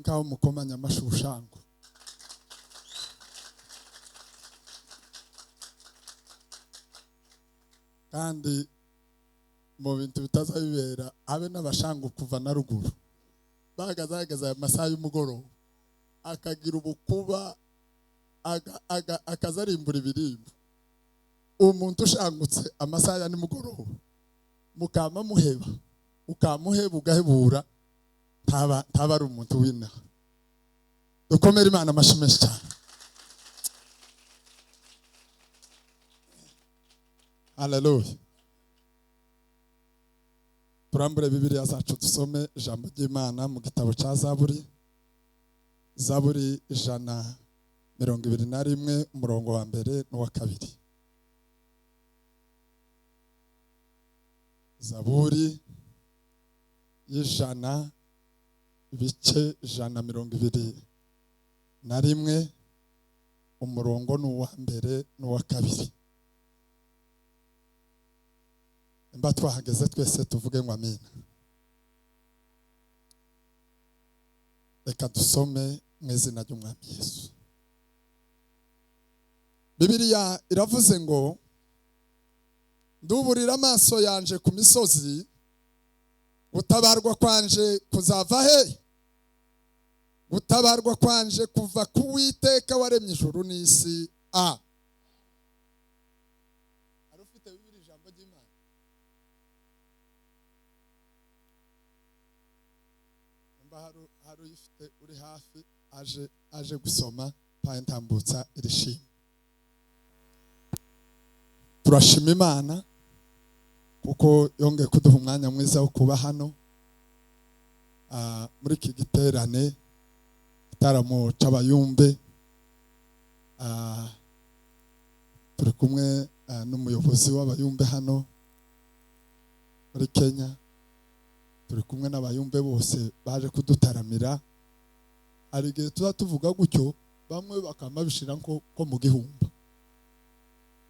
ngaho mukomanya amashushango. Kandi mu bintu bitazabibera abe n'abashango kuva na ruguru bagazagaza amasaha y'umugoroba akagira ubukuba akazarimbura ibirimbo. Umuntu ushangutse amasaha ya nimugoroba mukama muheba ukamuheba ugahebura ntaba ari umuntu w'ina. Dukomere Imana amashyi menshi cyane. Haleluya. Turambure Bibiliya zacu dusome ijambo ry'Imana mu gitabo cya Zaburi 121 umurongo wa mbere n'uwa kabiri. Zaburi 121 umurongo n'uwa mbere n'uwa kabiri. Mba twahageze twese tuvuge ngo amina. Reka dusome mu izina ry'Umwami Yesu. Bibiliya iravuze ngo nduburira amaso yanje ku misozi, gutabarwa kwanje kuzava he? Gutabarwa kwanje kuva ku Uwiteka waremye ijuru n'isi. Arufite Bibiliya ijambo ry'Imana? Hari uyifite uri hafi aje gusoma ntambutsa irishimwe. Turashima Imana kuko yongeye kuduha umwanya mwiza wo kuba hano muri iki giterane gitaramo c'abayumbe. Turi kumwe n'umuyobozi w'abayumbe hano muri Kenya. Turi kumwe n'abayumbe bose baje kudutaramira. Hari igihe tuvuga gutyo bamwe bakama bishira ko mu gihumba.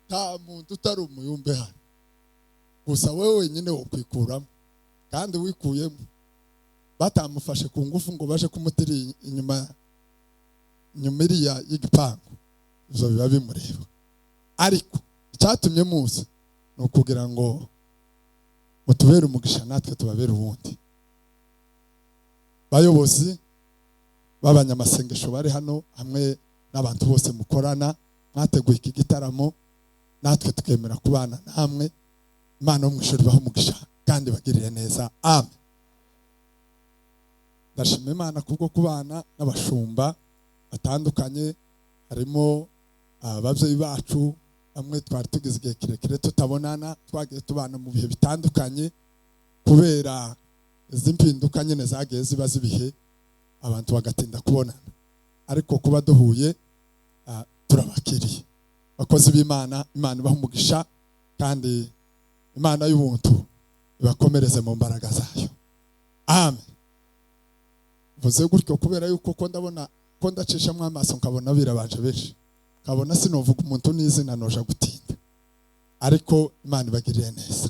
Nta muntu utari umuyumbe hano, gusa wewe wenyine wo kwikuramo, kandi wikuyemo batamufashe ku ngufu ngo baje kumutiri inyuma iriya y'igipangu, ivyo biba bimureba. Ariko icyatumye muzi ni ukugira ngo mutubere umugisha natwe tubabere uwundi. Bayobozi b'abanyamasengesho bari hano hamwe n'abantu bose mukorana mwateguye iki gitaramo, natwe tukemera kubana namwe. Imana yo mw'ijuru ibahe umugisha kandi bagirire neza. Amen. Ndashima Imana kubwo kubana n'abashumba batandukanye. Harimo ababyeyi bacu bamwe twari tugize igihe kirekire tutabonana, twagiye tubana mu bihe bitandukanye kubera izi mpinduka nyine zagiye ziba zibihe abantu bagatinda kubonana. Ariko kuba duhuye turabakiriye. Bakozi b'Imana, Imana ibahe umugisha kandi Imana y'ubuntu ibakomereze mu mbaraga zayo. Amen. Vuze gutyo kubera yuko ko ndabona ko ndacishamwe amaso nkabona birabanje benshi, nkabona sinovuga umuntu n'izina noja gutinda. Ariko Imana ibagirire neza.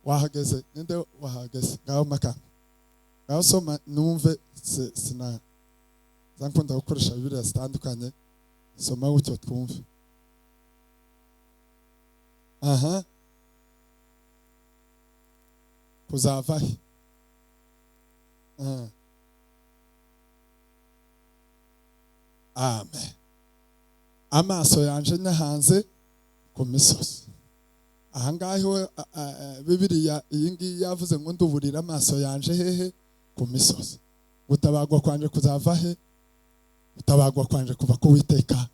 Wahageze ninde wahageze ngaho makanga ngaho soma numve sina zankunda gukoresha Bibiliya zitandukanye. Soma gutyo twumve. Kuzava he? Amen. Amaso yanje nyahanze ku misozi. Ahangaho Bibiliya iyi ngiyi yavuze ngo nduburira amaso yanje hehe? Ku misozi. Gutabagwa kwanje kuzava he? Gutabagwa kwanje kuva ku Uwiteka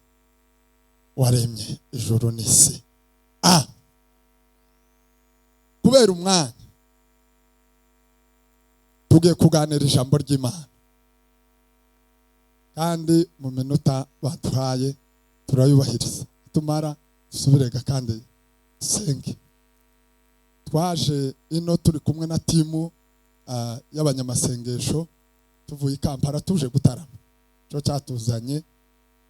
waremye ijuru n'isi. Kubera umwanya tugiye kuganira ijambo ry'Imana, kandi mu minota baduhaye turayubahiriza. Tumara dusubirega kandi senge. Twaje ino turi kumwe na timu y'abanyamasengesho tuvuye Kampala tuje gutarama. Cyo cyatuzanye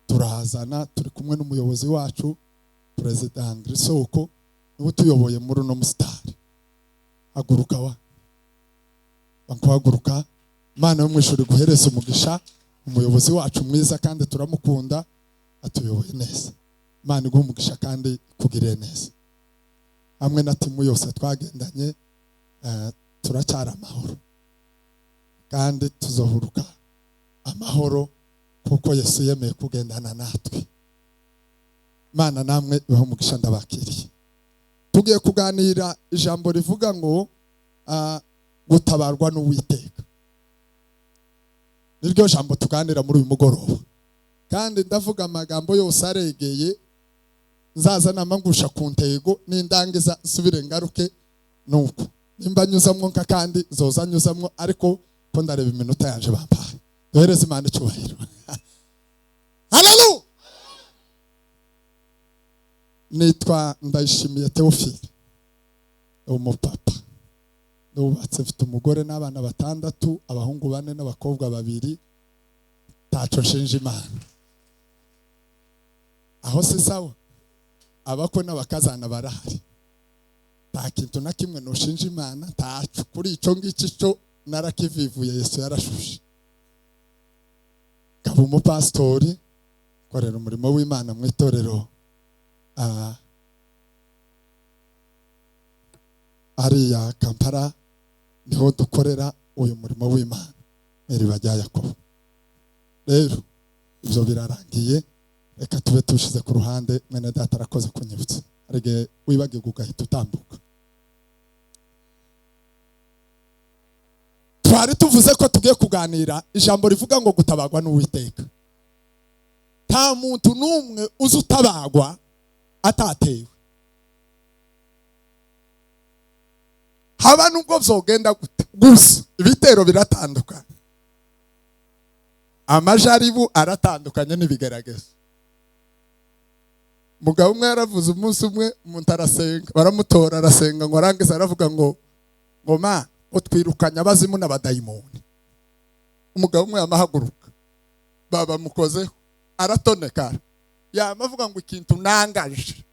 turahazana, turi kumwe n'umuyobozi wacu Perezida Andri Soko niwe tuyoboye muri no mustari. Haguruka wa bankuhaguruka Imana yo mu ijuru guhereza umugisha umuyobozi wacu mwiza kandi turamukunda atuyoboye neza. Imana iguhe umugisha kandi kugire neza. Hamwe na timu yose twagendanye turacyari amahoro kandi tuzohuruka amahoro kuko Yesu yemeye kugendana natwe. Imana namwe ibahe umugisha ndabakiriye. Tugiye kuganira ijambo rivuga ngo gutabarwa n'Uwiteka. Niryo jambo tuganira muri uyu mugoroba. Kandi ndavuga amagambo yose aregeye nzaza namangusha ku ntego n'indangiza subire ngaruke nuko. Nimba nyuzamwo nka kandi zoza nyuzamwo ariko ko ndareba iminota yanje bampaye. Duhereze Imana icyubahiro. Haleluya. Nitwa Ndayishimiye Theophile. Umupapa. Nubatse mfite umugore n'abana 6, abahungu 4 n'abakobwa 2. Taco nshinja Imana. Aho si sawa. Abakwe n'abakazana barahari. Nta kintu na kimwe noshinja Imana taco. Kuri ico ngiki cyo narakivivuye Yesu yarashushe. Kaba umupastori korera umurimo w'Imana mu itorero ariya Kampala niho dukorera uyu murimo w'Imana Iriba rya Yakobo. Rero ibyo birarangiye, reka tube tushize ku ruhande. Mwene data arakoze kunyibutsa, arege wibagirwa ugahita utambuka. Twari tuvuze ko tugiye kuganira ijambo rivuga ngo gutabagwa n'Uwiteka. Nta muntu n'umwe uzi utabagwa atatewe. Haba nubwo vyogenda gute gusa ibitero biratandukanye. Amajaribu aratandukanye n'ibigeragezo. Mugabo umwe yaravuze umunsi umwe umuntu arasenga, baramutora arasenga ngo arangiza aravuga ngo ma utwirukanya abazimu n'abadayimoni. Umugabo umwe yamahaguruka baba mukozeho aratonekara yamavuga ngo ikintu nangaje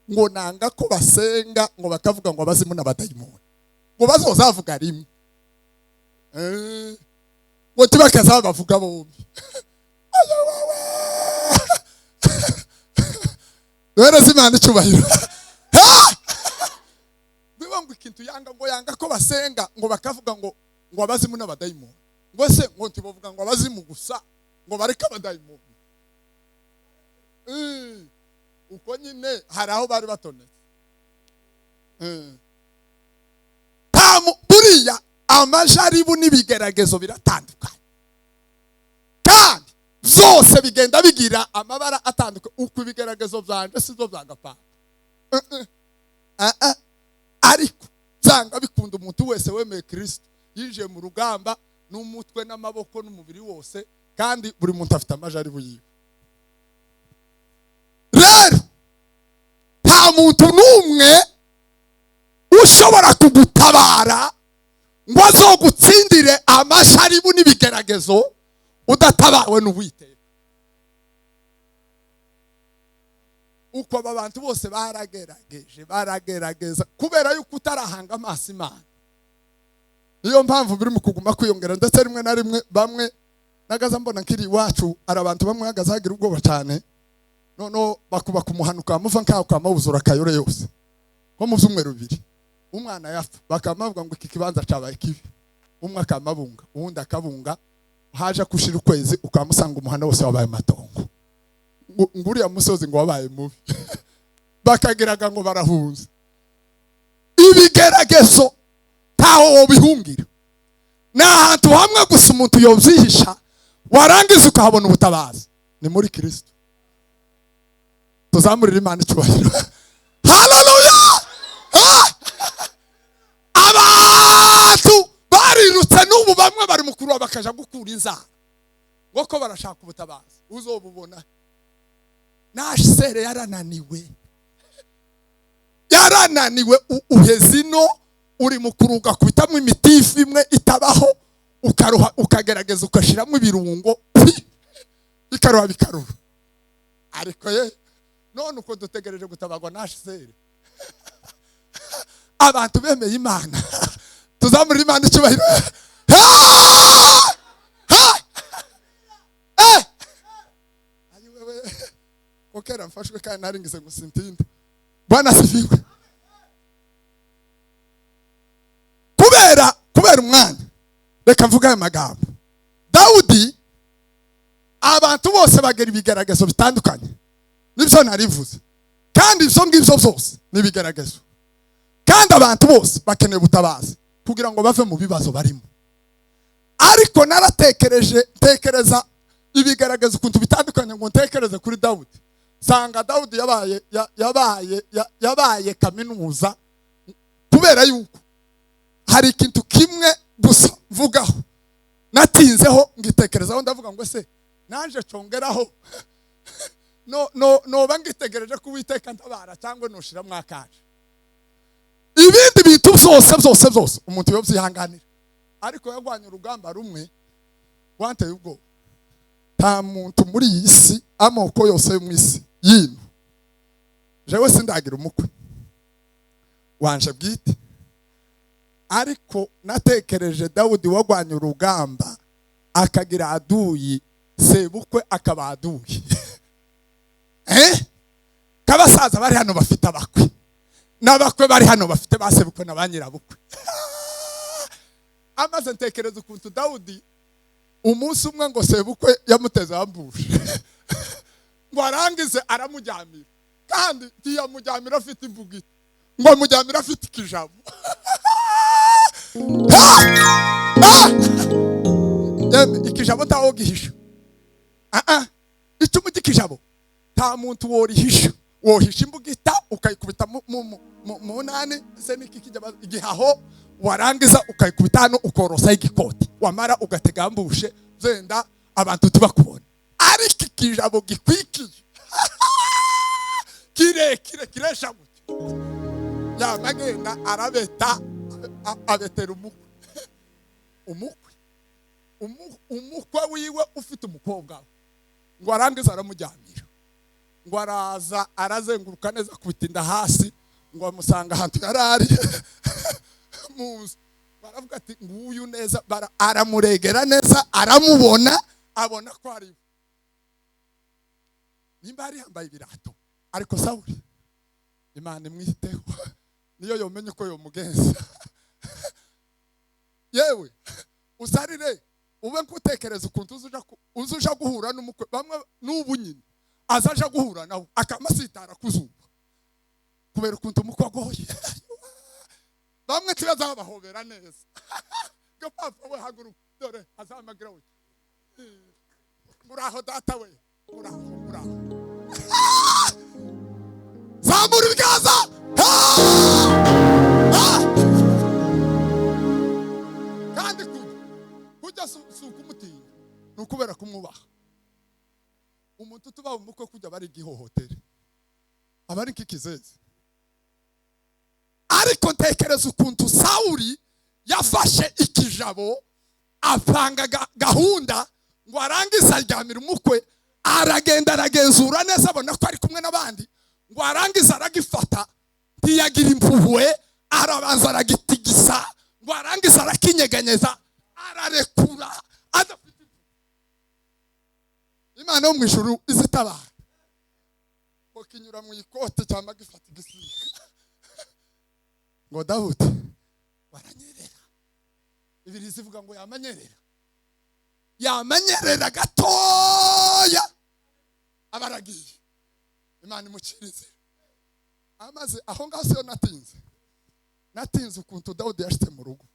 ngo nanga ko basenga ngo bakavuga ngo abazimu n'abadayimoni ngo bazozavuga rimwe ngo tibakaza bavuga bombi. Ayo wawe Dore Imana icyubahiro. Biba ngo ikintu yanga ko basenga ngo bakavuga ngo abazimu n'abadayimoni. Ngo se ngo ntibavuga ngo abazimu gusa ngo bareka abadayimoni. Uko nyine hari aho bari batonetse. Buriya amajaribu n'ibigeragezo biratandukanye. Kandi zose bigenda bigira amabara atandukanye. Uko ibigeragezo byanje sizo byagapanga. Ariko zanga bikunda umuntu wese wemeye Kristo yinjiye mu rugamba n'umutwe n'amaboko n'umubiri wose, kandi buri muntu afite amajaribu yiwe. Rero nta muntu n'umwe ushobora kugutabara ngo azogutsindire amasharibu n'ibigeragezo udatabawe n'Uwiteka. Uko aba bantu bose baragerageza kubera yuko utarahanga amaso Imana. Niyo mpamvu biri mu kuguma kwiyongera, ndetse rimwe na rimwe bamwe nagaza mbona nkiri iwacu ari abantu bamwe hagaza hagira ubwoba cyane, no bakuba kumuhanuka muva nkaho kamawuzura kayore yose nko mu byumweru 2 umwana yafa bakamavuga ngo iki kibanza cabaye kibi. Umwe akamabunga uwundi akabunga, haje kushira ukwezi ukamusanga umuhanda wose wabaye matongo. Nguriya musozi ngo wabaye mubi bakagiraga ngo barahunze. Ibigeragezo taho wobihungira n'ahantu hamwe gusa umuntu yovyihisha warangiza ukahabona ubutabazi ni muri Kristo. Tuzamurira Imana icyubahiro. Haleluya. Abantu barirutse n'ubu bamwe bari mukuru bakaja gukura inzara ngo ko barashaka ubutabazi. Uzobubona nashere yarananiwe uhezino uri mukuru ugakubitamo imitifu imwe itabaho ukaruha ukagerageza ukashiramo ibirungo bikaruha bikarura. Ariko none uko dutegereje gutabagwa nashere abantu bemeye Imana. Tuzamurira Imana icyubahiro. kera mfashwe kandi naringize ngo sintinda. Bwana sifiwe. Kubera umwana. Reka mvuga aya magambo. Dawudi abantu bose bagera ibigaragazo bitandukanye. Nibyo narivuze. Kandi ibyo ngibyo byose nibigaragazo. Kandi abantu bose bakeneye ubutabazi kugira ngo bave mu bibazo barimo. Ariko tekereza ibigaragaza ukuntu bitandukanye ngo ntekereze kuri Dawudi. Sanga Dawudi yabaye kaminuza kubera yuko hari ikintu kimwe gusa mvugaho natinzeho ngitekerezaho ndavuga ngo se naje congeraho no bangitegereje ku Uwiteka ntabara cyangwa noshira mwakaje. Ibindi bintu byose umuntu yo byihanganira. Ariko yagwanye urugamba rumwe wanteye ubwo. Nta muntu muri iyi si amoko yose yo mu isi yino jewe sindagira umukwe wanje bwite. Ariko natekereje Dawudi wagwanye urugamba akagira aduyi sebukwe akaba aduyi. Kabasaza bari hano bafite abakwe n'abakwe bari hano bafite basebukwe n'abanyirabukwe. Amaze ntekereza ukuntu Dawudi umunsi umwe ngo sebukwe yamuteze ambushe ngo arangize aramujyamira kandi ntiyamujyamira afite imvugiti ngo amujyamira afite ikijabo. Ikijabo tawo gihisha icyo mugikijabo nta muntu worihisha wohisha imbugita ukayikubita mu nane se niki kijaba igihaho warangiza ukayikubita hano ukorosa igikoti wamara ugategambushe zenda abantu tubakubona. Ariko ikijabo gikwikiye kiresha gute yamagenda arabeta abetera umukwe wiwe ufite umukobwa ngo arangiza aramujyamira ngo araza arazenguruka neza kubitinda hasi ngo amusanga ahantu yarari muzi baravuga ati nguyu neza aramuregera neza aramubona abona ko ari nimba ari yambaye ibirato. Ariko Sawuli Imana imwiteho niyo yomenye ko yomugenza. Yewe usarire ube nkutekereza ukuntu uzuja guhura n'umukwe bamwe n'ubu nyine azaja guhura nawe akamasitara kuzuba kubera ukuntu umukwe agoye. Bamwe tibazabahobera neza. Ngo papa we haguruka dore azamagira we muraho data we muraho zamura ibiganza. Kandi kujya suka umutinya nukubera kumwubaha. Umuntu tuba umukwe kujya bari gihohotere abari kikizeze. Ariko ntekereza ukuntu Sawuli yafashe ikijabo apanga gahunda ngo arangiza aryamira umukwe aragenda aragenzura neza abona ko ari kumwe n'abandi ngo arangiza aragifata ntiyagira impuhwe arabanza aragitigisa ngo arangiza arakinyeganyeza ararekura adafite Imana yo mu ijuru izitabara ko kinyura mu ikote cyangwa gifata igisiga ngo Dawudi waranyerera. Ibiri zivuga ngo yamanyerera gatoya abaragiye Imana imucirize. Amaze aho ngaho yo natinze ukuntu Dawudi yashite mu rugo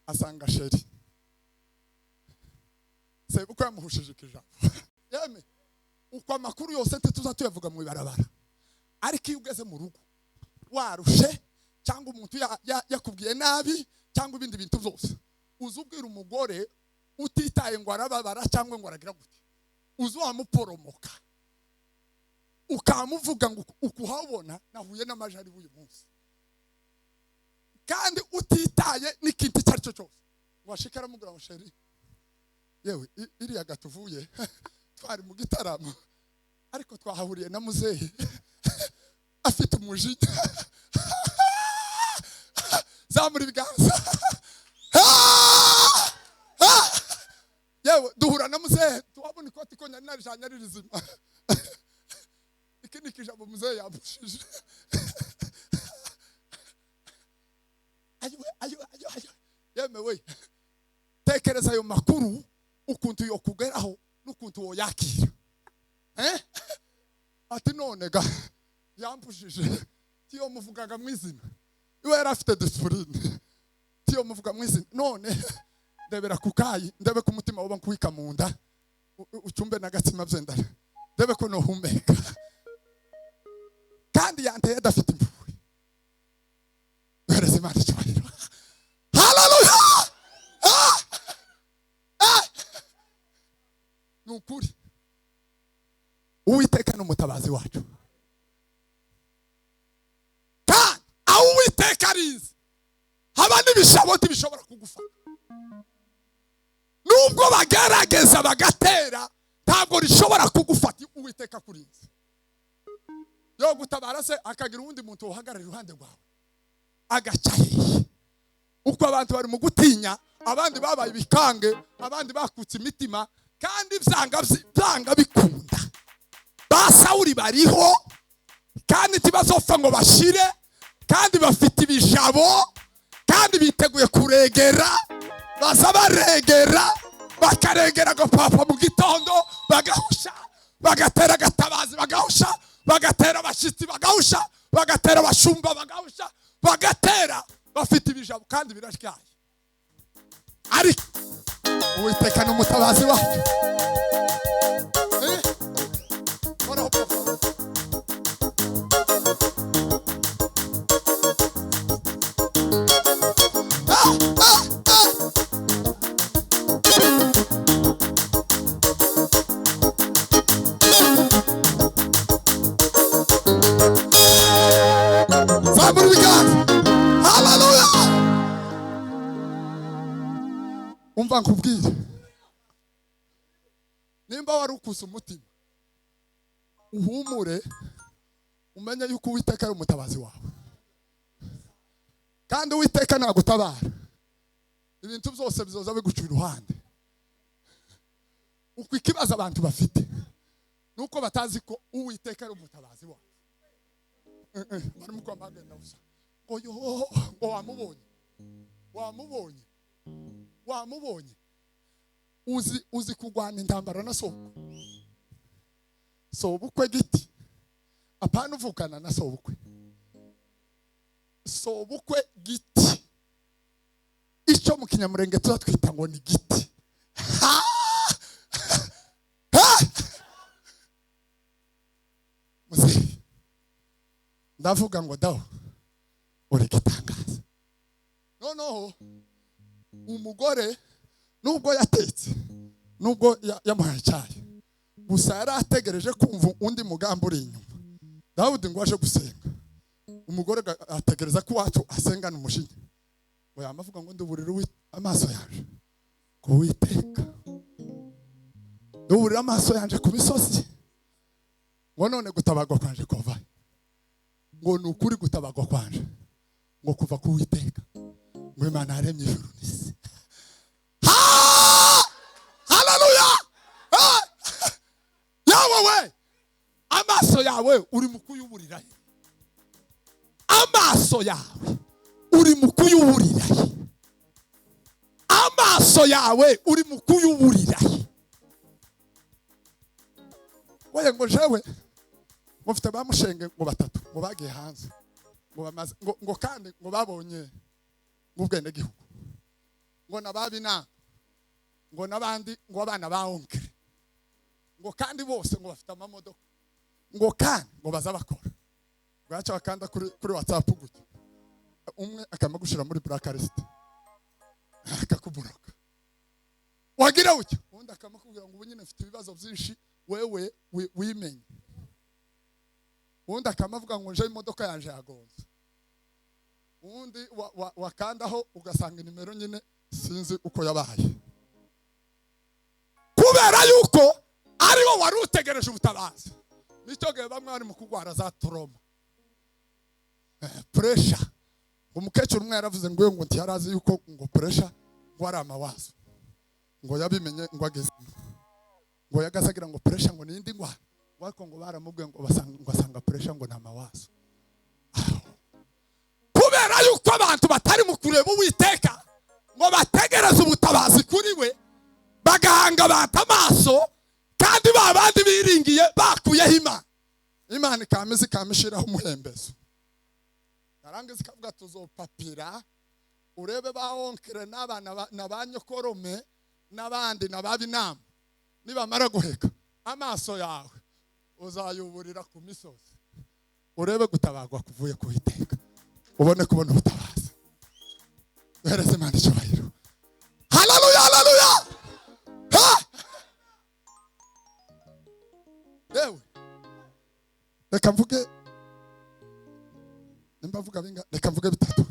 asanga sheri sebukwe yamuhushije ikijabo. Yeme uko amakuru yose tuza tuyavuga mu ibarabara. Ariko iyo ugeze mu rugo warushe cyangwa umuntu yakubwiye nabi cyangwa ibindi bintu byose uzubwira umugore utitaye ngo arababara cyangwa ngo aragira gute uzwamuporomoka ukamuvuga ngo ukuhabona nahuye n'amajari uyu munsi kandi utitaye n'ikintu cyaricyo cyose washikara mugura musheri yewe iriya gatuvuye twari mu gitaramo ariko twahahuriye na muzehe afite umujinya zamura ibiganza. Yewe duhura na muzehe tuhabona ikoti ko nyari narijanye ari rizima iki ni kijambo mzee yabushije. ayo yemewe tekereza ayo makuru ukuntu yo kugeraho n'ukuntu wo yakira ati none ga yampushije tiyo muvugaga mwizina iwe yarafite discipline tiyo muvuga mwizina none ndebera kukayi ndebe ku mutima woba nkwika mu nda ucumbe n'agatsima byenda ndebe ko no humeka kandi yanteye adafite impuhwe wereze Imana icyubahiro. Hallelujah. Nukuri Uwiteka n'umutabazi wacu kandi aho Uwiteka arize haba n'ibishaboti bishobora kugufata nubwo bagerageza bagatera ntabwo rishobora kugufata Uwiteka kurize yo gutabara se akagira uwundi muntu uhagarara iruhande rwawe agaca hehe uko abantu bari mu gutinya abandi babaye bikange abandi bakutse imitima kandi byanga bikunda ba Sawuli bariho kandi tibazopfa ngo bashire kandi bafite ibijabo kandi biteguye kuregera baza baregera bakaregera go papa mu gitondo bagahusha bagatera gatabazi bagahusha bagatera abashitsi bagahusha bagatera abashumba bagahusha bagatera bafite ibijabo kandi birashyaye ariko Uwiteka n'umutabazi wacu umva nkubwire nimba wari ukuza umutima uhumure umenye yuko Uwiteka ari umutabazi wawe kandi Uwiteka nagutabara ibintu byose bizoza biguca iruhande uko ikibazo abantu bafite nuko batazi ko Uwiteka ari umutabazi wawe bari mu kwamagana gusa oyo wamubonye uzi kugwana intambara na sobukwe giti apana uvukana na sobukwe giti icyo mu kinyamurenge twita ngo ni giti ndavuga ngo dawo uri gitangaza noneho umugore nubwo yatetse nubwo yamuhaye icyayi gusa yari ategereje kumva undi mugambi uri inyuma Dawudi ngo aje gusenga umugore ategereza ko wacu asengana umushinya ngo yamavuga ngo nduburira amaso yaje ko Uwiteka nduburira amaso yanje ku misozi ngo none gutabagwa kwanje kova ngo nukuri gutabagwa kwanje ngo kuva ku Uwiteka ngo Imana yaremye ijuru n'isi. Hallelujah. Yawe amaso yawe uri mu kuyuburira amaso yawe uri mu kuyuburira amaso yawe uri mu kuyuburira wowe ngo jewe mufite bamushenge ngo batatu ngo bagiye hanze ngo bamaze ngo kandi ngo babonye ubwende gihugu ngo nababina ngo nabandi ngo abana ba onkere ngo kandi bose ngo bafite amamodoka ngo kandi ngo baza bakora bwacha bakanda kuri WhatsApp gutyo umwe akamagushira muri blacklist akakuburoka wagira ucyo undi akamakubwira ngo ubunyine mfite ibibazo byinshi wewe wimenye undi akamavuga ngo nje imodoka yanje yagonze undi wakandaho ugasanga nimero nyine sinzi uko yabaye kubera yuko ariwo wari utegereje ubutabazi nicyo gihe bamwe bari mu kugwara za trauma pressure umukecuru umwe yaravuze ngo ntiyarazi yuko ngo pressure ngo ari amawazo ngo yabimenye ngo ageze ngo yagasagira ngo pressure ngo nindi ngwara wako ngo baramubwiye ngo basanga pressure ngo nta mawazo. Kubera yuko abantu batari mu kureba Uwiteka ngo bategereze ubutabazi kuri we, bagahanga abantu amaso, kandi babandi biringiye bakuyeho Imana ikameze ikamishiraho umuhembezo. Narangiza ikavuga tuzopapira urebe ba onkere n'abana n'abanyokorome n'abandi n'ababinama, nibamara guheka amaso yawe uzayuburira ku misozi, urebe gutabagwa kuvuye ku Uwiteka, ubone kubona ubutabazi. Duhereze Imana icyubahiro. Haleluya, haleluya. Yewe reka mvuge, nimba mvuga binga, reka mvuge bitatu.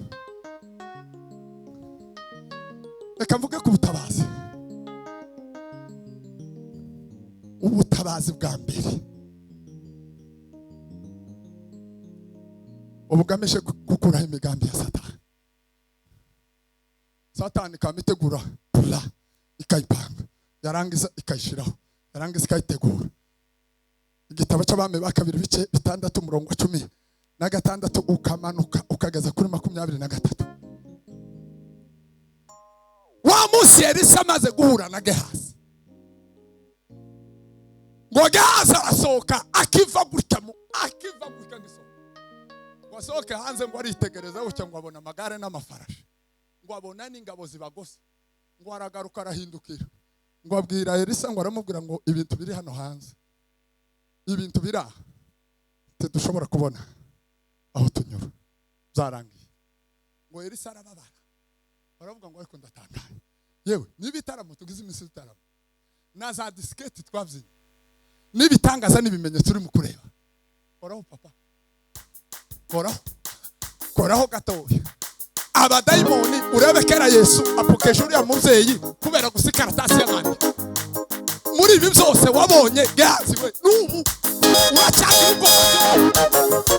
Reka mvuge ku butabazi. Ubutabazi bwa mbere ubugamije gukuraho imigambi ya Satani. Satani kamitegura pula ikayipanga, yarangiza ikayishiraho, yarangiza ikayitegura. Igitabo cy'Abami ba kabiri bice 6 umurongo wa 16 ukamanuka ukageza kuri 23. Wa munsi Elisa amaze guhura na Gehazi, ngo Gehazi arasohoka akiva gutya ngiso, ngo asohoke hanze ngo aritegereza gutya, ngo abona amagare n'amafarashi, ngo abona n'ingabo zibagose, ngo aragaruka arahindukira, ngo abwira Elisa, ngo aramubwira ngo ibintu biri hano hanze, ibintu bira dushobora kubona aho tunyura byarangiye. Ngo Elisa arababara, baravuga ngo ariko ndatangaye, yewe nibitaramo tugize iminsi tutaramo na za disketi twavye nibitangaza nibimenyetso uri mu kureba, koraho papa, koraho gatoya. Abadayimoni urebekera Yesu apokeje uri amuvyeyi kubera gusikartasi y'abandi. Muri ibi byose wabonye Gehazi we n'ubu uracakira ubwoba.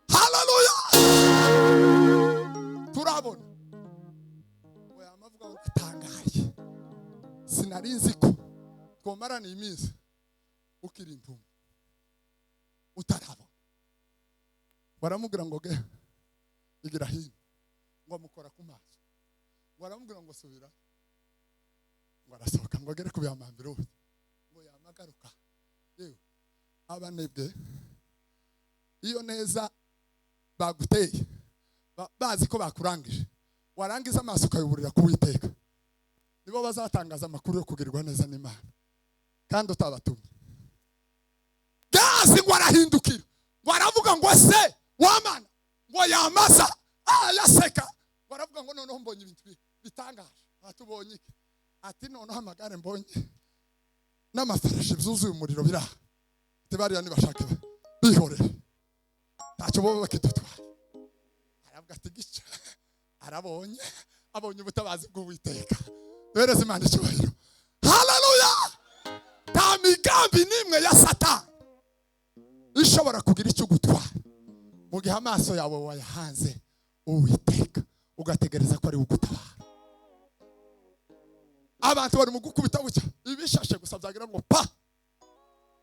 Haleluya. Turabona we amavuga ngo atangaye, sinarinzi ko twomarana iminsi ukiri impumyi utarabona. Baramubwira ngo ge igira hino, ngo amukora ku maso, baramubwira ngo subira, ngo arasohoka, ngo agere ku byamambiro, ngo yamagaruka. Yewe abanebwe iyo neza baguteye bazi ko bakurangije, warangiza amaso ukayuburira ku Uwiteka, nibo bazatangaza amakuru yo kugirirwa neza n'Imana kandi utabatumye. Gehazi ngo arahindukira, ngo aravuga ngo se wamana, ngo yamaza yaseka, ngo aravuga ngo noneho mbonye ibintu bitangaje. Atubonye iki? Ati noneho amagare mbonye n'amafarashi byuzuye umuriro biraha, tibariya nibashaka bihorere ntacyo bo bakidutwara. Aravuga ati gica, arabonye abonye ubutabazi bw'Uwiteka. Duhereze Imana icyubahiro. Haleluya. Ta migambi nimwe ya Satani ishobora kugira icyo gutwara mu gihe amaso yawe wayahanze Uwiteka, ugategereza ko ari ugutabara. Abantu bari mu gukubita bucya ibishashe gusa byagira ngo pa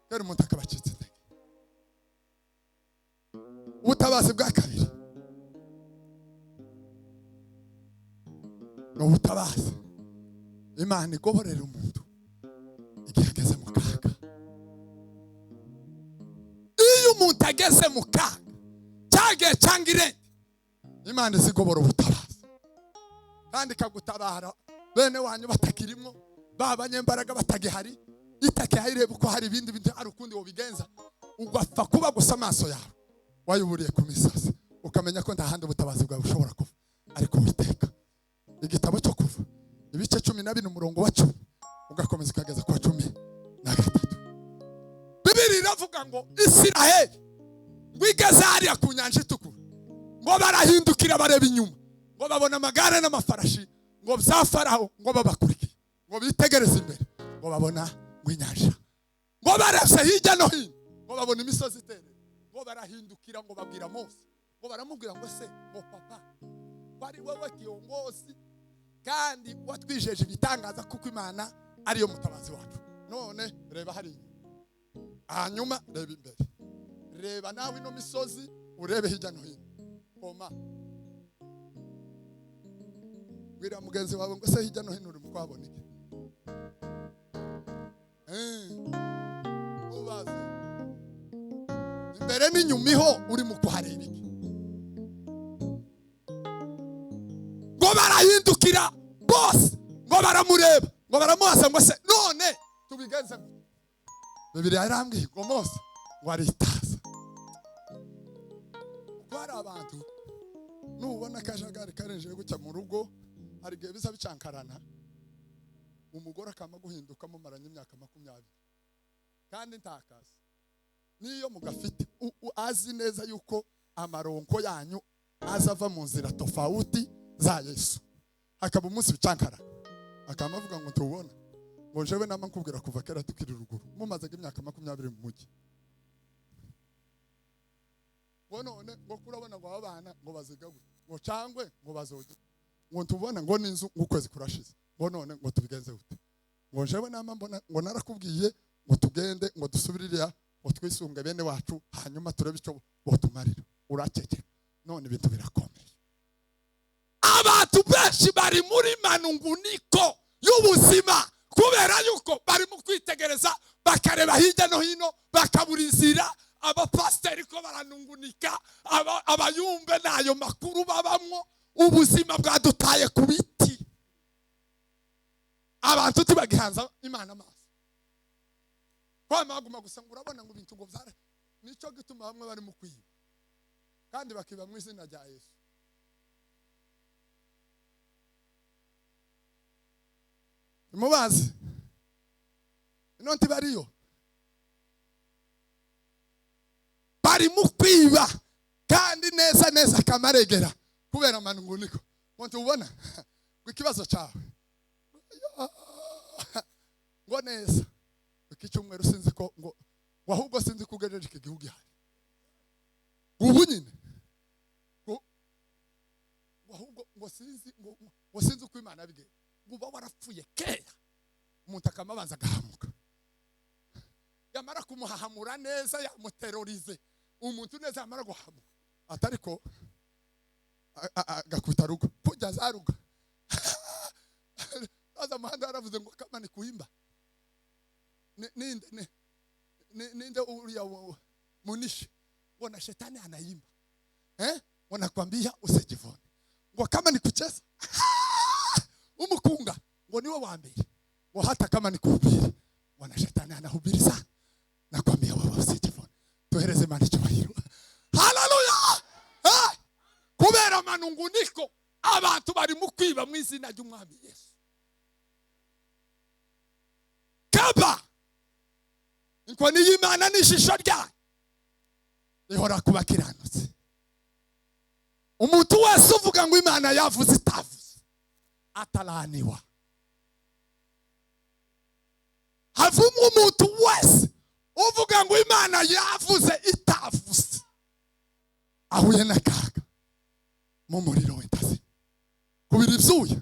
kera umuntu akabacitse intege. Ubutabazi bwa kabiri no ubutabazi Imana igoborera umuntu igihe ageze mu kaga. Iyo umuntu ageze mu kaga cyage cyangire, Imana izigobora ubutabazi kandi ikagutabara. Bene wanyu batakirimo, babanyembaraga batagihari, itake hayireba uko hari ibindi bintu ari ukundi wo bigenza, ugapfa kuba gusa amaso yawe wayuburiye ku misozi, ukamenya ko nta handi ubutabazi bwawe bushobora kuva ariko Uwiteka. Igitabo cyo Kuva ibice 12 umurongo wa 10 ugakomeza ukageza kwa 13. Bibiri iravuga ngo Isiraheli wigeze hariya ku nyanja itukura, ngo barahindukira bareba inyuma, ngo babona amagare n'amafarashi, ngo bya Farawo, ngo babakurikiye, ngo bitegereze imbere, ngo babona ngo inyanja, ngo barese hirya no hino, ngo babona imisozi iterera, ngo barahindukira ngo babwira Mose, ngo baramubwira ngo se ngo papa wari wowe kiongozi kandi watwijeje ibitangaza kuko Imana ariyo mutabazi wacu, none reba hari hanyuma reba imbere, reba nawe ino misozi urebe hirya no hino. Koma bwira mugenzi wawe ngo se hirya no hino uri mukwabona iki? Ubaze imbere n'inyuma iho uri mukuhareba iki? Ngo barahindukira bose ngo baramureba ngo baramubaza ngo se none tubigenze Bibiliya yarambwiye ngo Mose waritaza. Bari abantu nubona akajagari karenje gucya mu rugo, hari igihe biza bicankarana, umugore akama guhinduka mumaranye imyaka 20 kandi ntakazi niyo mugafite azi neza yuko amaronko yanyu azava mu nzira tofauti za Yesu, akaba umunsi bicankara akama avuga ngo tubona ngo jewe nama nkubwira kuva kera tukiri ruguru mumaze imyaka 20 mu mujyi, ngo none ngo kurabona ngo abana ngo baziga ngo cangwe ngo bazoge ngo tubona ngo ninzu ukwezi kurashize, ngo none ngo tubigenze gute? Ngo jewe nama mbona ngo narakubwiye ngo tugende ngo dusubirira ngo twisunge bene wacu hanyuma turebe icyo botumarira, uracece none ibintu birakomeye. Abantu benshi bari muri manunguniko y'ubuzima kubera yuko bari mu kwitegereza bakareba hirya no hino bakaburizira. Abapasteri ko baranungunika, abayumbe nayo makuru babamwo, ubuzima bwadutaye ku biti, abantu tibagihanza Imana amaso kwa maguma gusa ngo urabona ngo ibintu ngo byara, nico gituma bamwe bari mu kwiba kandi bakiba mu izina rya Yesu. Mubazi inonti bariyo bari mu kwiba kandi neza kamaregera kubera manunguniko. Ngo tubona ikibazo cyawe ngo neza icyumweru sinzi ko ngo ahubwo sinzi kugejeje iki gihugu ihari ubu nyine ngo ahubwo ngo sinzi uko Imana bigeye, ngo warapfuye kera umuntu akamabanza agahamuka, yamara kumuhahamura neza yamuterorize umuntu neza yamara guhamuka atariko agakubita rugo kujya zaruga aza muhanda yaravuze ngo kama ni kuimba ninde uriya munishi ngo na shetani anaimba wanakwambia usijivone, ngo kama ni kucheza umukunga ngo niwe wa mbere, ngo hata kama ni kuhubiri wana shetani anahubiri sana, nakwambia wewe usijivone. Tuhereze Imana icyubahiro. Haleluya! Kubera manunguniko abantu bari mu kwiba mu izina ry'Umwami Yesu. Kaba inkoni y'Imana n'ishisho ryayo ihora kubakiranutse. Umuntu wese uvuga ngo Imana yavuze itavuze atalaniwa. Havumu umuntu wese uvuga ngo Imana yavuze itavuze ahuye n'akaga mu muriro w'intazi. Kubira ibyuya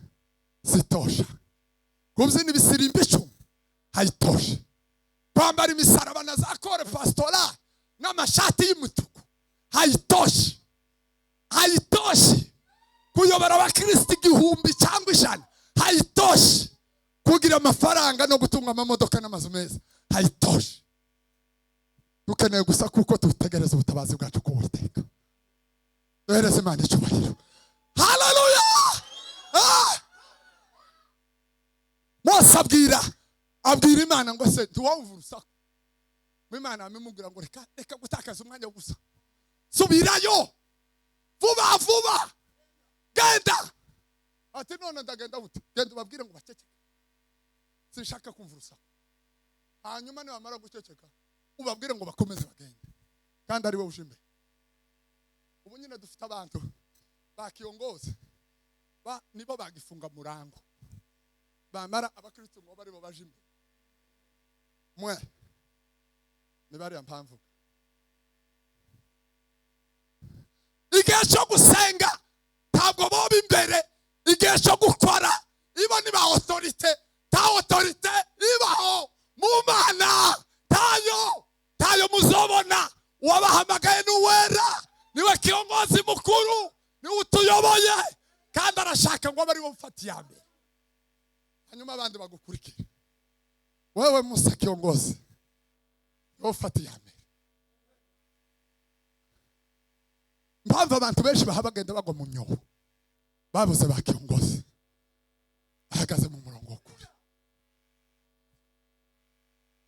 zitosha, kubyina ibisirimbi 10 hayitosha, kwambara imisaraba na za kore pastorale n'amashati y'umutuku hayitosha, kuyobora abakristo 1000 cyangwa 100 hayitosha, kugira amafaranga no gutunga amamodoka n'amazu meza hayitosha. Dukeneye gusa kuko tutegereza ubutabazi bwacu ku Uwiteka. Duhereze Imana icyubahiro. Haleluya! Mose abwira Imana ngo se tuwumva urusaku. Imana amemubwira ngo reka gutakaza umwanya gusa, subirayo vuba genda. Ati none ndagenda bute? Genda ubabwire ngo baceceke, sinshaka kumva urusaku. Hanyuma nibamara guceceka ubabwire ngo bakomeze bagende kandi ari we ujimbe. Ubu nyine dufite abantu bakiyongoza nibo bagifunga murango, bamara abakristo ngo bari bo bajimbe mwe ni bari mpamvu igihe cyo gusenga ntabwo boba imbere, igihe cyo gukora ibo ni ba autorite, ta autorite ibaho mu Mana, tayo muzobona. Uwabahamagaye n'uwera, niwe kiongozi mukuru, niwe utuyoboye, kandi arashaka ngo bari bamufatiye mbere, hanyuma abandi bagukurikira. Wewe Musa kiongozi, ufatiye mbere. Mpamvu abantu benshi bahabagenda bagwa mu myobo, babuze ba kiongozi, bahagaze mu murongo w'ukuri.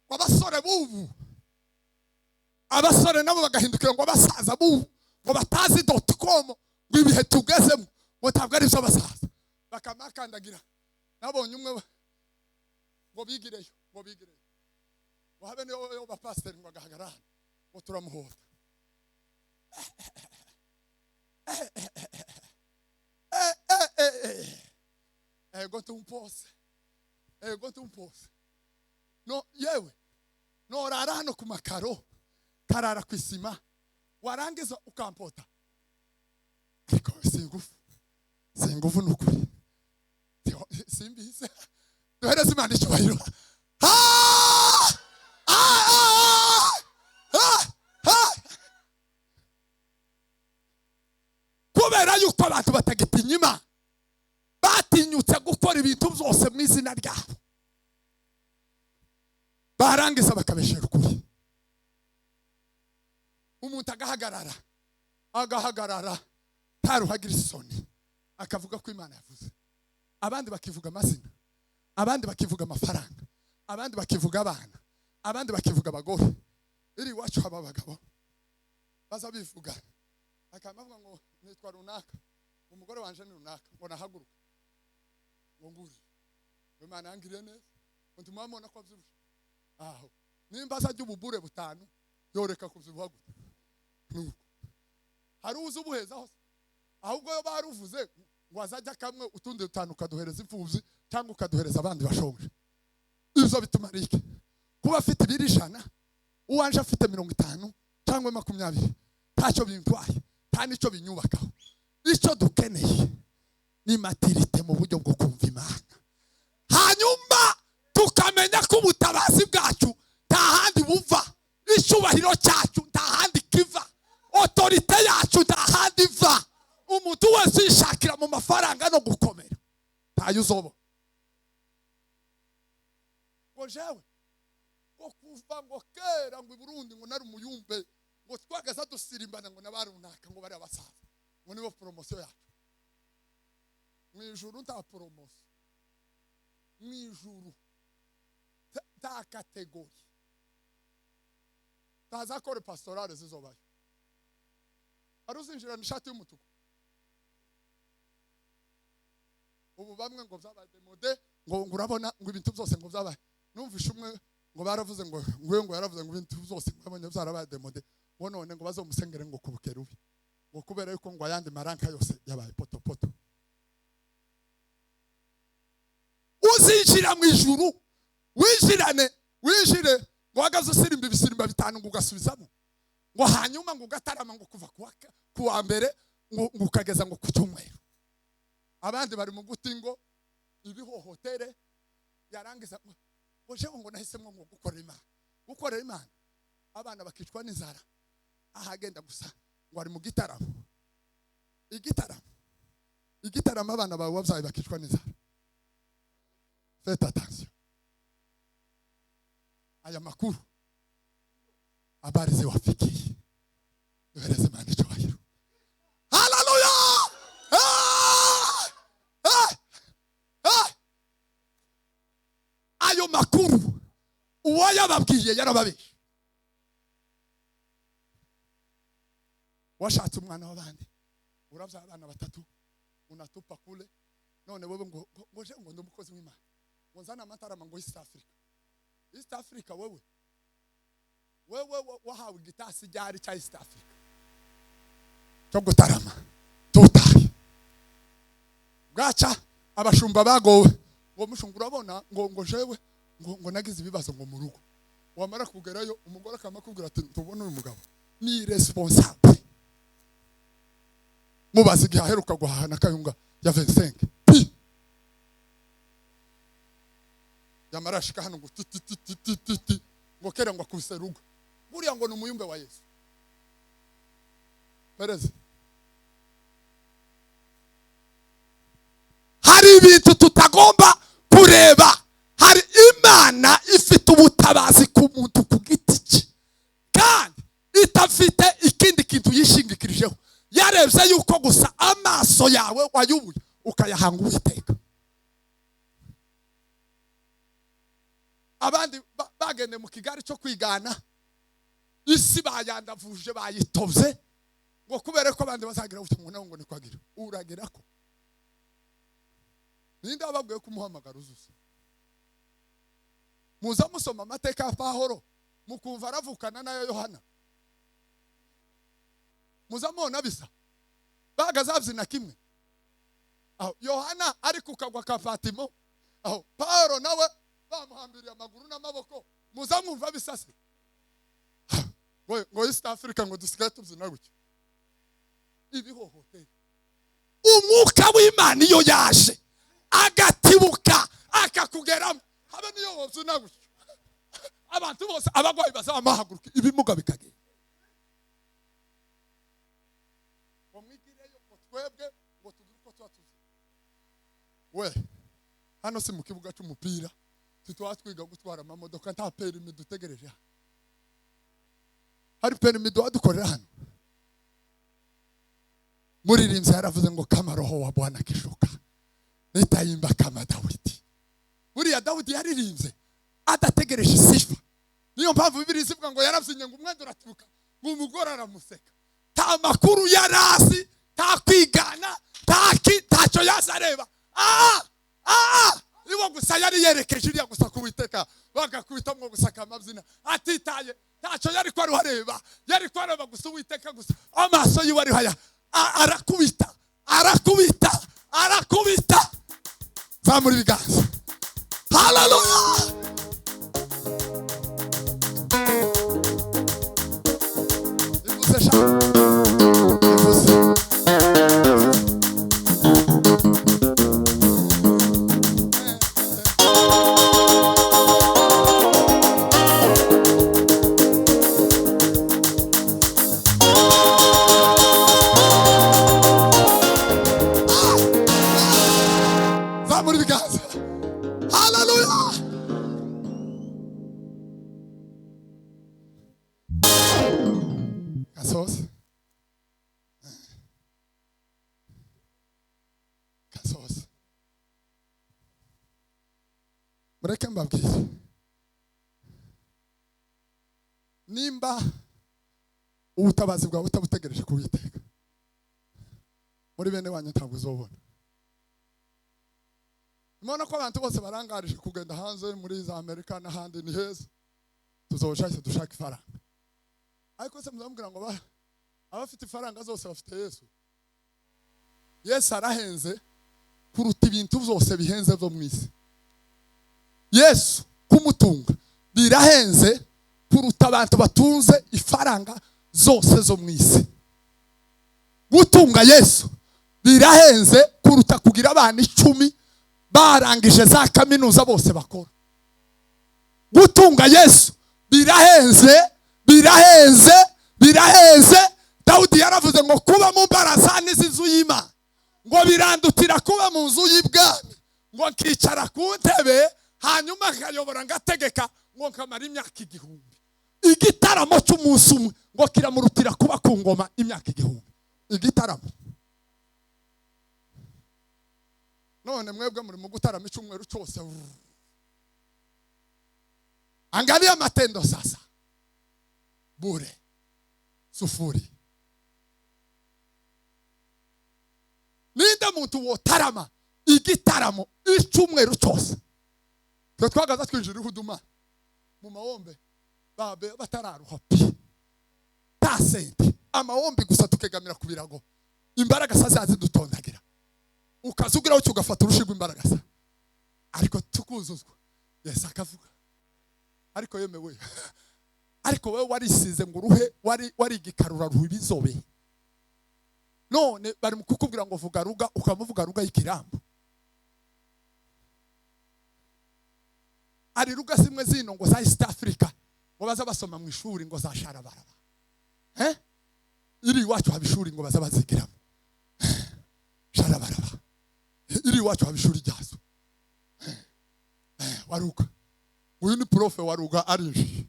Abasore bubu, abasore nabo bagahindukira ngo abasaza bubu, ngo batazi .com, ngo ibihe tugezemo ngo ntabwo ari byo basaza, bakamakandagira. Nabonye umwe ngo bigireyo, ngo habe niyo bapasiteri ngo agahagarara ngo turamuhora. Ego tumpose. No yewe, no rara hano ku makaro, karara ku isima, warangiza ukampota. Ariko singufu nukuri. Simbize. Duhereze Imana icyubahiro. Kubera yuko abantu batagitinya Imana, batinyutse gukora ibintu byose mu izina ryabo, barangiza bakabeshera ukuri. Umuntu agahagarara taruhagira isoni, akavuga ko Imana yavuze. Abandi bakivuga amazina, abandi bakivuga amafaranga, abandi bakivuga abana, abandi bakivuga abagore. Iri wacu haba abagabo baza bivuga, akamavuga ngo nitwa runaka, umugore wanje ni runaka, ngo nahaguruka ngo nguri, Imana yangiriye neza, undi mwamona ko avyibusha. Aho nimba azajya ububure butanu yoreka kuvyibuha gute? Nuko hari uzi ubuheza hose, ahubwo yo baruvuze ngo azajya kamwe utundi dutanu kaduhereza imfuvyi cyangwa ukaduhereza abandi bashonje. Ivyo bituma iki? Kuba afite ibiri 100, uwanje afite 50 cyangwa 20, ntacyo bintwaye, nta nico binyubakaho. Icyo dukeneye ni maturite mu buryo bwo kumva Imana, hanyuma tukamenya ko ubutabazi bwacu nta handi buva, icyubahiro cyacu nta handi kiva, autorite yacu nta handi iva. Umuntu wese yishakira mu mafaranga no gukomera, ntayo uzobo. Ngo jewe ngo kuva ngo kera ngo i Burundi ngo nari umuyumbe, ngo twagaza dusirimbana ngo nabarunaka ngo bari abasaza, ngo nibo promotion yacu. Mwijuru nta promotion, mwijuru ta kategori, taza kore pastorale zizobayo. Aruzinjira nishati y'umutuku. Ubu bamwe ngo byabaye demode, ngo urabona ngo ibintu byose ngo byabaye. Numvishe umwe ngo baravuze ngo yaravuze ngo ibintu byose ngo byarabaye demode, ngo none ngo bazomusengere ngo kubukerubi, ngo kubera yuko ngo ayandi maranka yose yabaye poto. Uzinjira mu ijuru, winjire ngo wagaze usirimba ibisirimba 5 ngo ugasubizamo, ngo hanyuma ngo ugatarama ngo kuva kuwa mbere ngo ukageza ngo ku cyumweru. Abandi bari mu gutingo ibihohotere, yarangiza ngo jewe ngo nahisemo ngo gukorera Imana. Abana bakicwa n'inzara, ahagenda gusa ngo ari mu gitaramo. Igitaramo abana bawe wabyaye bakicwa n'inzara. Faites attention. Aya makuru habari ziwafikie. Duhereze Imana icyubahiro. Haleluya! Ayo makuru uwo yababwiye yarababeshe. Washatse umwana w'abandi, uravya abana 3, unatupa kule, none wewe ngo ndumukozi w'Imana, ngo nzana amatarama ngo East Africa wewe wahawe igitasi ryari cya East Africa cyo gutarama tutari bwaca. Abashumba bagowe ngo mushungu urabona ngo jewe ngo nagize ibibazo ngo mu rugo, wamara kugerayo umugore akamakubwira ati tubona uyu mugabo ni responsable. mubaza igihe aheruka guhahana kayunga ya 25 pi yamarashika hano ngo titi ngo kera ngo akubise rugo buriya ngo numuyumbe wa Yesu pereze. Hari ibintu tutagomba kureba. Hari Imana ifite ubutabazi ku muntu ku giti cye kandi itafite ikindi kintu yishingikirijeho. Yarebye yuko gusa amaso yawe wayubuye ukayahanga Uwiteka. Abandi bagende mu kigari cyo kwigana isi bayandavuje bayitobye ngo kubera ko abandi bazagira ubutumwa ngo nikwagira uragira ko ninde ababwiye kumuhamagara uzuze. Muza musoma amateka ya Pawulo mukumva aravukana na Yohana. Muza mubona bisa bagazabyina kimwe. Aho Yohana ari kukagwa ka Fatimo, aho Pawulo nawe bamuhambiriye amaguru n'amaboko. Muza mwumva bisase ngo East Africa ngo dusigaye tubyina gutyo ibihohoteye. Umwuka w'Imana iyo yaje agatibuka akakugeramo habe niyo wobyina gutyo abantu bose abagwayi bazamahaguruka ibimuga bikagenda. Omwigireyo ko twebwe ngo tugire ko twatuze we hano si mu kibuga cy'umupira titwatwiga gutwara amamodoka nta perimi dutegereje. Hari perimi dukorera hano. Muririmbyi yaravuze ngo kama roho wa Bwana kishuka nitayimba kama Dawidi. Buriya Dawidi yaririmbye adategereje sifa. Niyo mpamvu Bibiliya ivuga ngo yaravyinnye ngo umwenda uraturuka ngo umugore aramuseka. Ta makuru yarasi ta kwigana taco yazareba. Niwo gusa yari yerekeje iriya gusa kuwiteka bagakubita mwo gusaka amabyina atitaye taco yari ko areba yari ko areba gusa Uwiteka gusa amaso yiwe ari haya arakubita zamuri biganza. Hallelujah. Mureke mbabwire nimba ubutabazi bwawe utabutegereje kuwiteka muri bene wanyu ntabwo uzobona. Imana ko abantu bose barangarije kugenda hanze muri za Amerika n'ahandi ni heza tuzoshaka dushaka ifaranga ariko se muzamubwira ngo abafite ifaranga zose bafite Yesu. Yesu arahenze kuruta ibintu byose bihenze byo mu isi. Yesu kumutunga birahenze kuruta abantu batunze ifaranga zose zo mu isi. Gutunga Yesu birahenze kuruta kugira abana 10 barangije za kaminuza bose bakora. Gutunga Yesu birahenze. Dawudi yaravuze ngo kuba mu barazani z'inzu y'Imana ngo birandutira kuba mu nzu y'ibwami ngo nkicara ku ntebe hanyuma akayobora ngategeka ngo nkamara imyaka 1000. Igitaramo cy'umunsi umwe ngo kiramurutira kuba ku ngoma imyaka 1000. Igitaramo none mwebwe muri mu gutarama icyumweru cyose. Angalia matendo sasa bure sufuri. Ninde muntu wotarama igitaramo icyumweru cyose twagaza twinjira ihuduma mu mawombe babe batararuha ta sente amawombe gusa tukegamira ku birago imbaraga sazazi dutondagira ukazugiraho cyugafata urushigwa imbaraga sa ariko tukuzuzwa Yesu akavuga ariko yemewe ariko wewe warisize ngo uruhe wari igikarura rubizobe none bari kukubwira ngo vuga ruga ukamuvuga ruga y'ikirambo. Ari ruga zimwe zino ngo za East Africa ngo baza basoma mu ishuri ngo za sharabaraba. Iri iwacu haba ishuri ngo baza bazigiramo. Sharabaraba. Iri iwacu haba ishuri ryazo. Waruga. Uyu ni profe waruga arinji.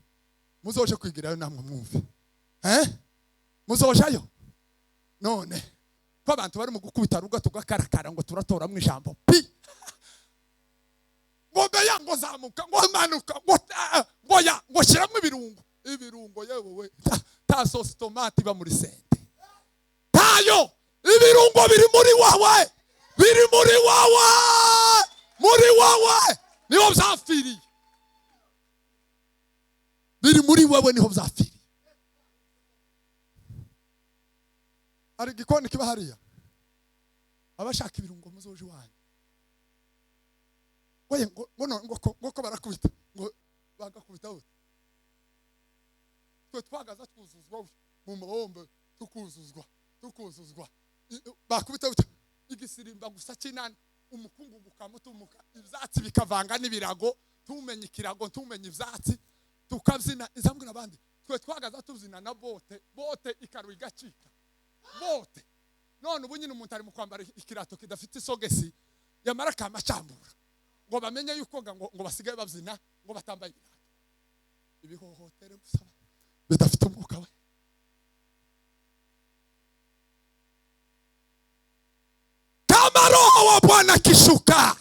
Muzoje kwigirayo namwe mwumve. Muzojayo. None ko abantu bari mu gukubita ruga tugakarakara ngo turatora mu ijambo pi. Ngo beya ngo zamuka ngo manuka ngo ya ngo shiramo ibirungo yewe ta sauce tomate ba muri sente. Tayo ibirungo biri muri wawe. Biri muri wawe. Muri wawe niho byafiriye. Biri muri wawe niho byafiriye. Ari gikoni kiba hariya. Abashaka ibirungo muzoje wanyu. Oye ngo ko barakubita ngo bagakubita we. Twe twagaza twuzuzwa mu mahombe tukuzuzwa. Bakubita igisirimba gusa kinani umukungu gukamutumuka ibyatsi bikavanga n'ibirago tumenye ikirago tumenye ibyatsi tukabyina izambwira abandi twe twagaza tuzina na bote ikaru igacika bote none ubu nyine umuntu ari mu kwambara ikirato kidafite isogesi yamara kamacambura ngo bamenye yuko ngo basigaye babyina ngo batambaye ibirato ibihohotere gusa bidafite umwuka we. Kama roho wa Bwana kishuka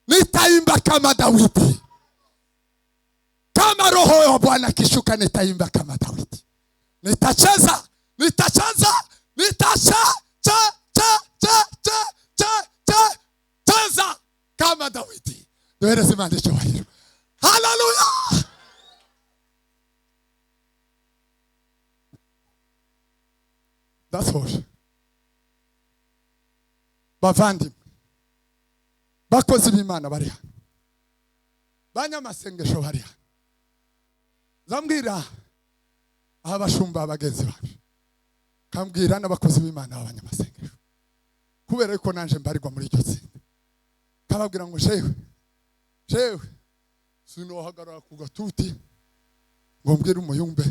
nitaimba kama Daudi. Kama roho wa Bwana kishuka nitaimba kama Daudi. Nitacheza kama Daudi. Ndio simani chawiro. Hallelujah. That's all. Bavandi bakozi b'Imana bari hano. Banyamasengesho bari hano. Zambwira abashumba abagenzi bacu. Kambwira n'abakozi b'Imana abanyamasengesho. Kubera yuko nanje mbarirwa muri icyo tsinda. Kababwira ngo shewe sinohagarara ku gatuti ngo mbwire umuyumbe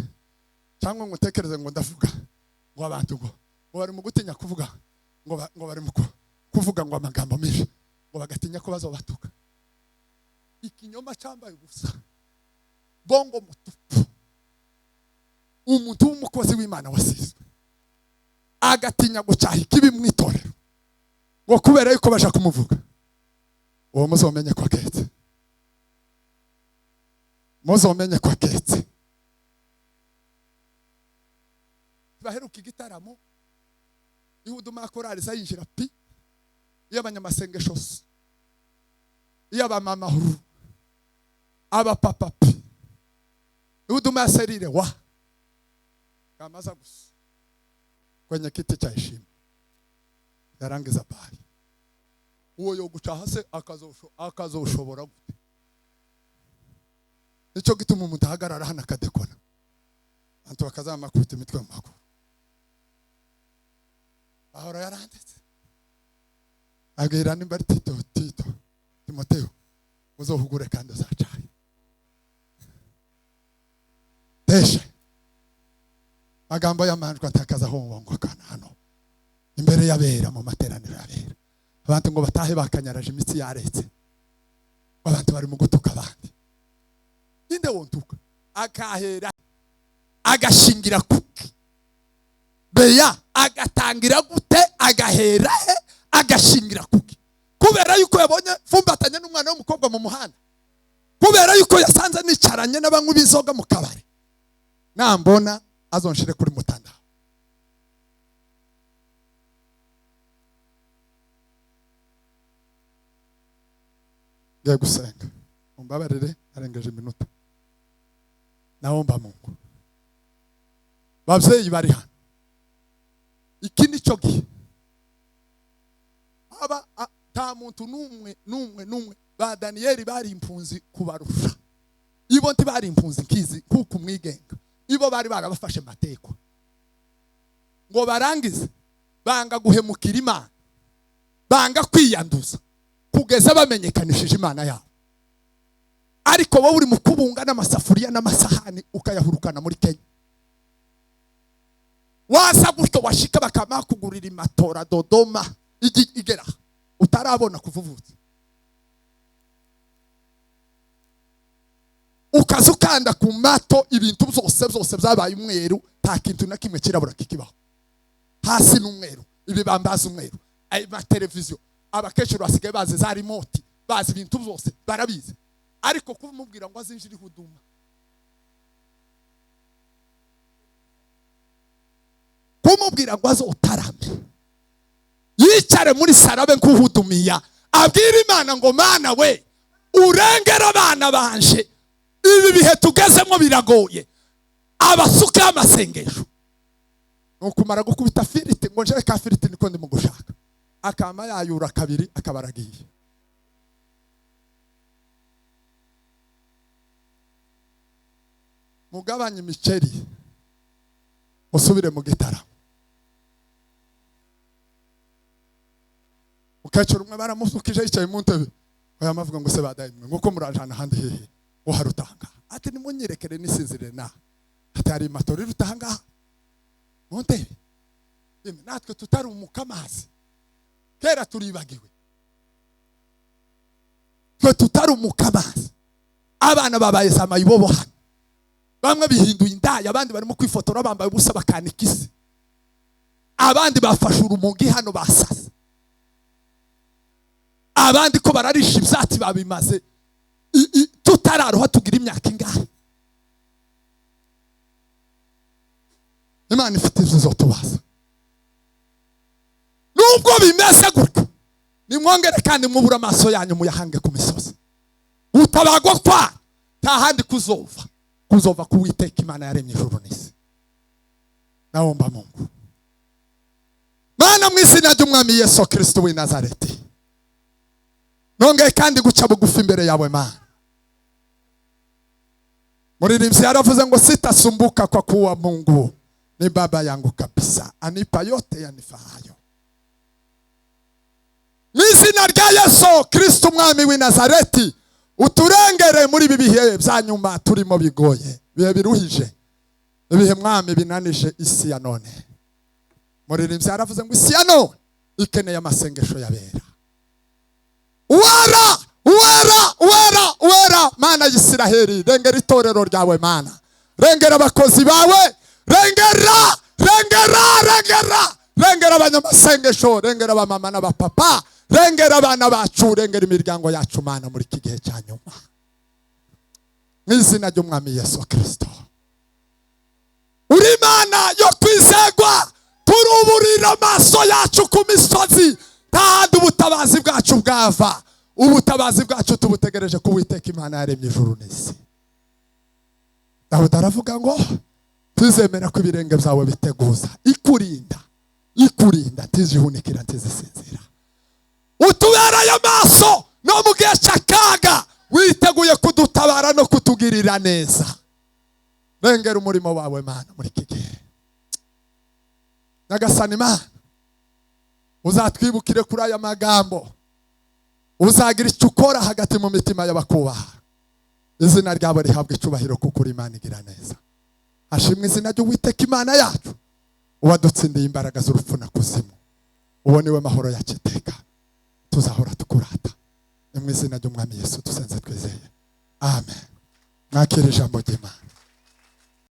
cyangwa ngo tekereze ngo ndavuga ngo abantu ngo bari mu gutinya kuvuga ngo bari mu kuvuga ngo amagambo menshi ngo bagatinya ko bazobatuka. Ikinyoma cyambaye gusa bongo mutupu. Umuntu w'umukozi w'Imana wasizwe agatinya gucaha ikibi mu itorero ngo kubera yuko baje kumuvuga. Uwo muzomenye ko aketse. Muzomenye ko aketse. Baheruka igitaramo ihuduma korali sayinjira pi y'abanyamasengesho y'abamama huru abapapa pi ihuduma serire wa kamaza gusa kwenye kiti cha heshima yarangiza bari uwo yo gucaha se akazoshobora gute. Nicyo gituma umuntu ahagarara hana kadekona antu bakazama kubita imitwe mu maguru. Ahora yaranditse agira nimba Tito Timotheo uzohugure kandi uzacaye teshe magambo y'amanjwe atakaza ho ngo kana hano imbere yabera mu materaniro yabera abantu ngo batahe bakanyaraje imitsi yaretse abantu bari mu gutuka abandi. Inde wontuka akahera agashingira kuki beya agatangira gute agahera he agashingira kuki kubera yuko yabonye fumbatanye n'umwana w'umukobwa mu muhanda kubera yuko yasanze nicaranye n'abanywi bizoga mu kabari nambona azonshire kuri mutanda. Ngiye gusenga umbabarire arengeje iminota naomba Mungu. Babyeyi bari hano iki nicyo gihe aba ta muntu numwe ba Daniel bari impunzi kubarusha ibo nti bari impunzi kizi kuko umwigenga ibo bari barabafashe mateko ngo barangize banga guhemukira Imana, banga kwiyanduza kugeza bamenyekanishije Imana yabo. Ariko wowe uri mu kubunga n'amasafuriya n'amasahani ukayahurukana muri Kenya. Waza gutyo washika bakama kugurira imatora Dodoma igera utarabona kuvuvutse. Ukaza ukanda ku mato ibintu byose byabaye umweru, nta kintu na kimwe kirabura kikibaho. Hasi n'umweru, ibibambaza umweru, ay televiziyo, abakecuru basigaye bazi za remote, bazi ibintu byose barabizi. Ariko kumubwira ngo azinjire huduma, kumubwira ngo azotarame yicare muri sarabe nkuhudumiya, abwira Imana ngo Mana we urengera abana banje, ibi bihe tugezemo biragoye, abasuka amasengesho. Nukumara gukubita firiti ngo nje ka firiti niko ndi mu gushaka, akama yayura kabiri akabaragiye. Mugabanye imiceri usubire mu gitara. Ukacura umwe baramusukije yicaye mu ntebe, oya mavuga ngo se badayimwe nguko murajana handi hehe uharutanga. Ati nimunyirekere nisinzire na ati hari matori rutanga mu ntebe. Natwe tutari umukamazi kera turibagiwe, twe tutari umukamazi. Abana babaye samayibobo hano, bamwe bihinduye indaya, abandi barimo kwifotora bambaye ubusa bakanikisi, abandi bafashe urumungi hano basasa, abandi ko bararisha ibyatsi babimaze tutararoha tugira imyaka ingahe. Imana ifite ibyo zo tubaza. Nubwo bimeze gutyo, nimwongere kandi mubura amaso yanyu muyahange ku misozi. Utabagwa kwa nta handi kuzova kuwiteka Imana yaremye ijuru n'isi. Naomba Mungu Mana mu izina ry'Umwami Yesu Kristo w'i Nazareti, nongeye kandi guca bugufi imbere yawe Mana. Muririmbyi yaravuze ngo sitasumbuka kwa kuwa Mungu ni baba yangu kabisa, anipa yote yanifahayo. Mu izina rya Yesu Kristo Umwami w'i Nazareti, uturengere muri ibi bihe bya nyuma turimo bigoye, bihe biruhije, ibihe Mwami binanije isi ya none. Muririmbyi yaravuze ngo isi ya none ikeneye amasengesho yabera. Uwera Mana y'Isiraheli, rengera itorero ryawe Mana, rengera abakozi bawe, rengera abanyamasengesho, rengera abamama n'abapapa, rengera abana bacu, rengera imiryango yacu Mana muri iki gihe cya nyuma. Mu izina ry'Umwami Yesu Kristo, uri Mana yo kwizegwa, turuburira amaso yacu ku misozi, kandi ubutabazi bwacu bwava. Ubutabazi bwacu tubutegereje ku Uwiteka Imana yaremye ijuru n'isi. Dawudi aravuga ngo tuzemera ko ibirenge byawe biteguza, ikurinda tizihunikira tizisinzira. Utubereye amaso no mu gihe cy'akaga, witeguye kudutabara no kutugirira neza. Rengera umurimo wawe Mana muri iki gihe. Nyagasani Mana, uzatwibukire kuri aya magambo, uzagira icyo ukora hagati mu mitima y'abakubaha. Izina ryawe rihabwa icyubahiro kuko uri Imana igira neza. Hashimwe izina ry'Uwiteka Imana yacu, uwadutsindiye imbaraga z'urupfu na kuzimu. Uwo niwe mahoro yacu iteka, tuzahora tukurata. Mu izina ry'Umwami Yesu dusenze twizeye, amen. Nakira ijambo ry'Imana.